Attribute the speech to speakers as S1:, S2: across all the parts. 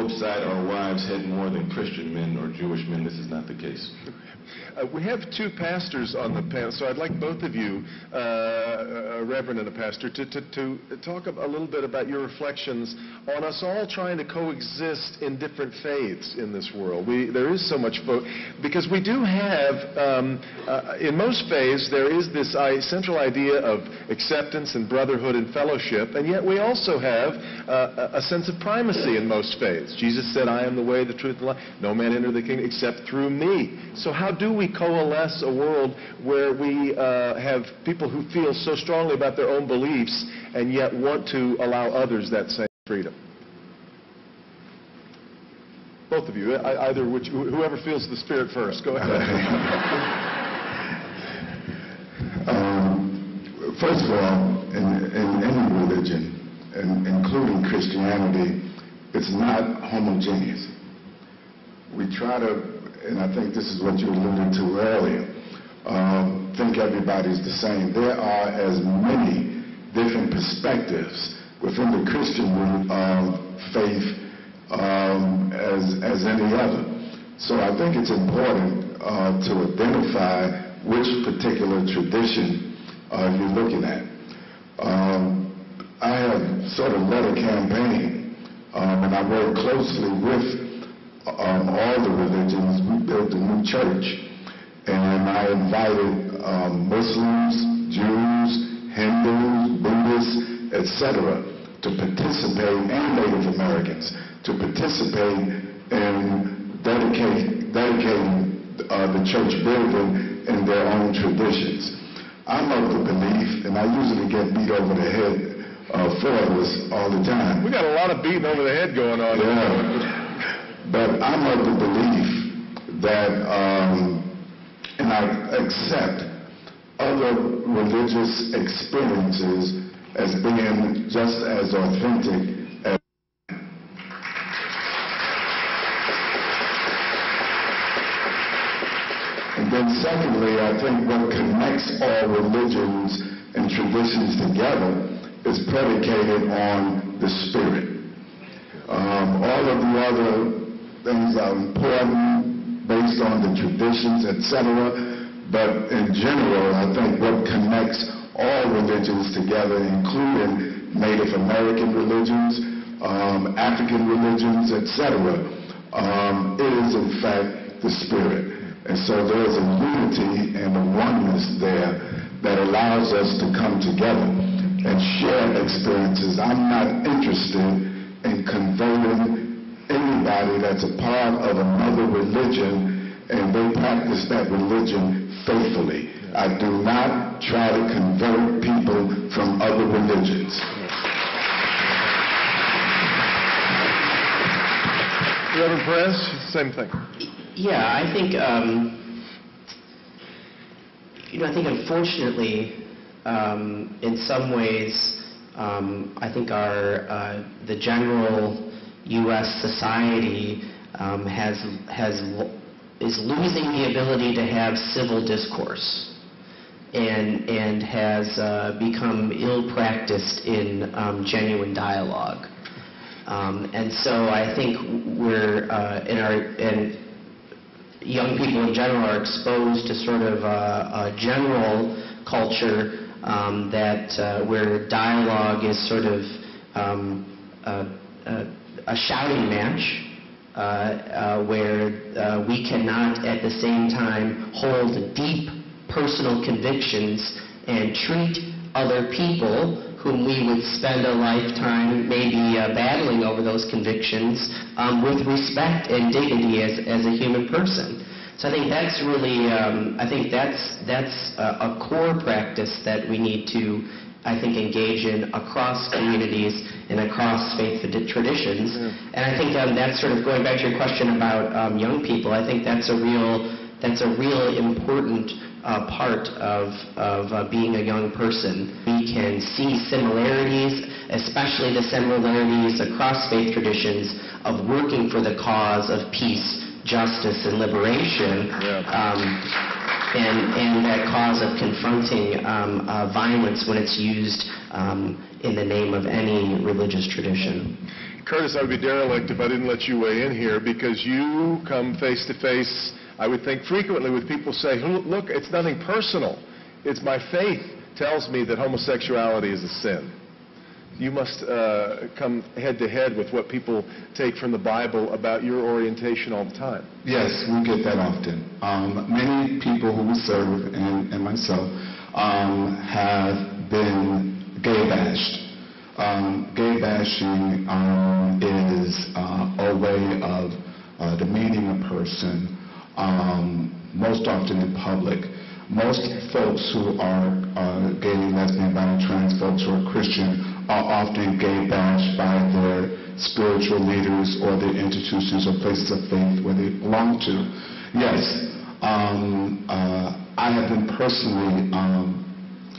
S1: both side our wives had more than Christian men or Jewish men. This is not the case.
S2: We have two pastors on the panel, so I'd like both of you, a reverend and a pastor, to talk a little bit about your reflections on us all trying to coexist in different faiths in this world. There is so much, because we do have, in most faiths, there is this central idea of acceptance and brotherhood and fellowship, and yet we also have a sense of primacy in most faiths. Jesus said, I am the way, the truth, and the life. No man enter the kingdom except through me. So how do we coalesce a world where we have people who feel so strongly about their own beliefs and yet want to allow others that same freedom? Both of you, either whoever feels the spirit first. Go ahead.
S3: First of all, in any religion, including Christianity, it's not homogeneous. We try to, and I think this is what you alluded to earlier, think everybody's the same. There are as many different perspectives within the Christian faith as any other. So I think it's important to identify which particular tradition you're looking at. I have sort of led a campaign, and I work closely with all the religions. We built a new church, and I invited Muslims, Jews, Hindus, Buddhists, etc. to participate, and Native Americans, to participate in dedicating the church building in their own traditions. I'm of the belief, and I usually get beat over the head for this all the time.
S2: We got a lot of beating over the head going on.
S3: Yeah. But I'm of the belief that, and I accept other religious experiences as being just as authentic as. And then secondly, I think what connects all religions and traditions together is predicated on the spirit. All of the other things are important based on the traditions, etc. But in general, I think what connects all religions together, including Native American religions, African religions, etc., is in fact the spirit. And so there's a unity and a oneness there that allows us to come together and share experiences. I'm not interested in converting anybody that's a part of another religion and they practice that religion faithfully. I do not try to convert people from other religions.
S2: Reverend Perez, same thing.
S4: Yeah, I think, I think unfortunately, in some ways, I think the general U.S. society is losing the ability to have civil discourse, and has become ill-practiced in genuine dialogue. And so I think and young people in general are exposed to sort of a general culture where dialogue is sort of a shouting match, where we cannot at the same time hold deep personal convictions and treat other people whom we would spend a lifetime maybe battling over those convictions with respect and dignity as a human person. So I think that's really, that's a core practice that we need to, I think, engage in across communities and across faith traditions. And I think that's sort of going back to your question about young people. I think that's a real important part of being a young person. We can see similarities, especially the similarities across faith traditions of working for the cause of peace, justice, and liberation, and that cause of confronting violence when it's used in the name of any religious tradition.
S2: Curtis, I would be derelict if I didn't let you weigh in here, because you come face to face, I would think, frequently with people say, look, it's nothing personal. It's my faith tells me that homosexuality is a sin. You must come head to head with what people take from the Bible about your orientation all the time.
S3: Yes, we get that often. Many people who we serve, and myself, have been gay bashed. Gay bashing is a way of demeaning a person, most often in public. Most folks who are gay, lesbian, bi, trans folks who are Christian are often gay bashed by their spiritual leaders or their institutions or places of faith where they belong to. Yes, I have been personally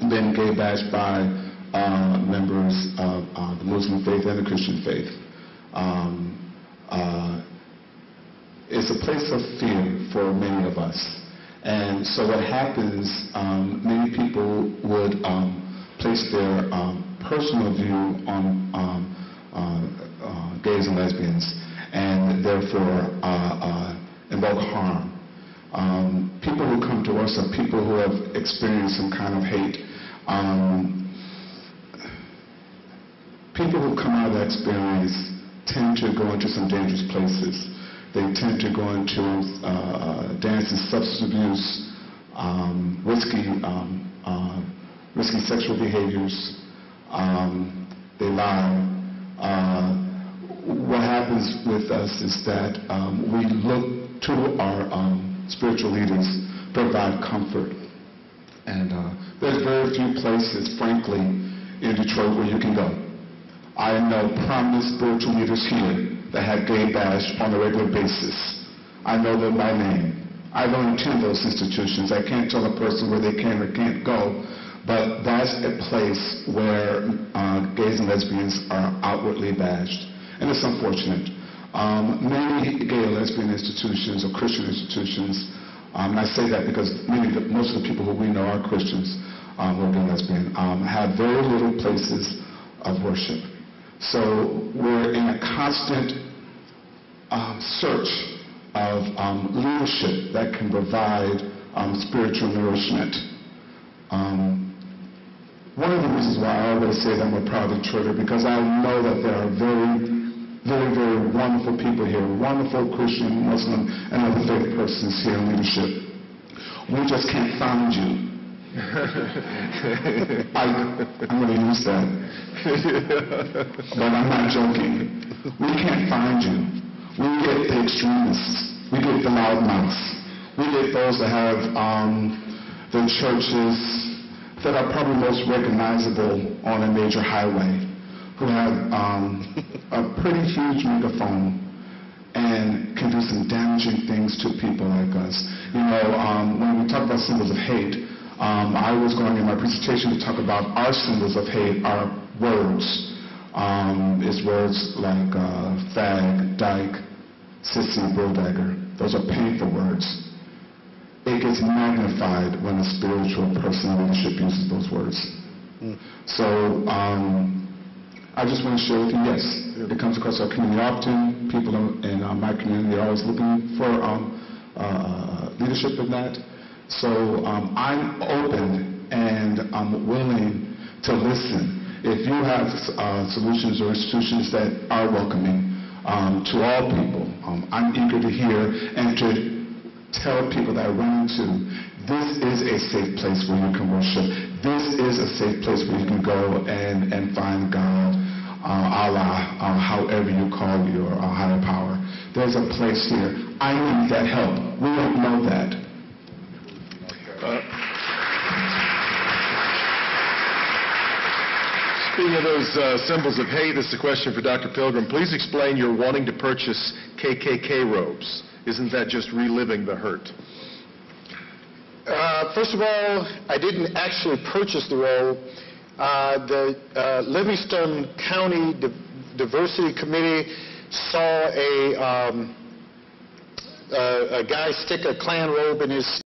S3: been gay bashed by members of the Muslim faith and the Christian faith. It's a place of fear for many of us. And so what happens, many people would place their personal view on gays and lesbians, and therefore invoke harm. People who come to us are people who have experienced some kind of hate. People who come out of that experience tend to go into some dangerous places. They tend to go into dance and substance abuse, risky sexual behaviors. They lie. What happens with us is that we look to our spiritual leaders to provide comfort. And there's very few places, frankly, in Detroit where you can go. I know prominent spiritual leaders here that have gay bash on a regular basis. I know them by name. I don't attend those institutions. I can't tell a person where they can or can't go, but that's a place where gays and lesbians are outwardly bashed, and it's unfortunate. Many gay and lesbian institutions or Christian institutions, and I say that because most of the people who we know are Christians who are gay and lesbian, have very little places of worship. So we're in a constant search of leadership that can provide spiritual nourishment. One of the reasons why I always say that I'm a proud Detroiter, because I know that there are very wonderful people here, wonderful Christian, Muslim, and other faith persons here in leadership. We just can't find you. I'm going to use that. But I'm not joking. We can't find you. We get the extremists. We get the loudmouths. We get those that have the churches that are probably most recognizable on a major highway, who have a pretty huge megaphone and can do some damaging things to people like us. You know, when we talk about symbols of hate, I was going in my presentation to talk about our symbols of hate, our words. It's words like fag, dyke, sissy, bulldagger. Those are painful words. It gets magnified when a spiritual person in leadership uses those words. So I just want to share with you, yes, it comes across our community often. People in my community are always looking for leadership in that. So I'm open and I'm willing to listen. If you have solutions or institutions that are welcoming to all people, I'm eager to hear and to tell people that I run into, this is a safe place where you can worship. This is a safe place where you can go and find God, Allah, however you call your higher power. There's a place here. I need that help. We don't know that.
S2: Speaking of those symbols of hate, this is a question for Dr. Pilgrim. Please explain your wanting to purchase KKK robes. Isn't that just reliving the hurt?
S5: First of all, I didn't actually purchase the robe. The Livingston County Diversity Committee saw a guy stick a Klan robe in his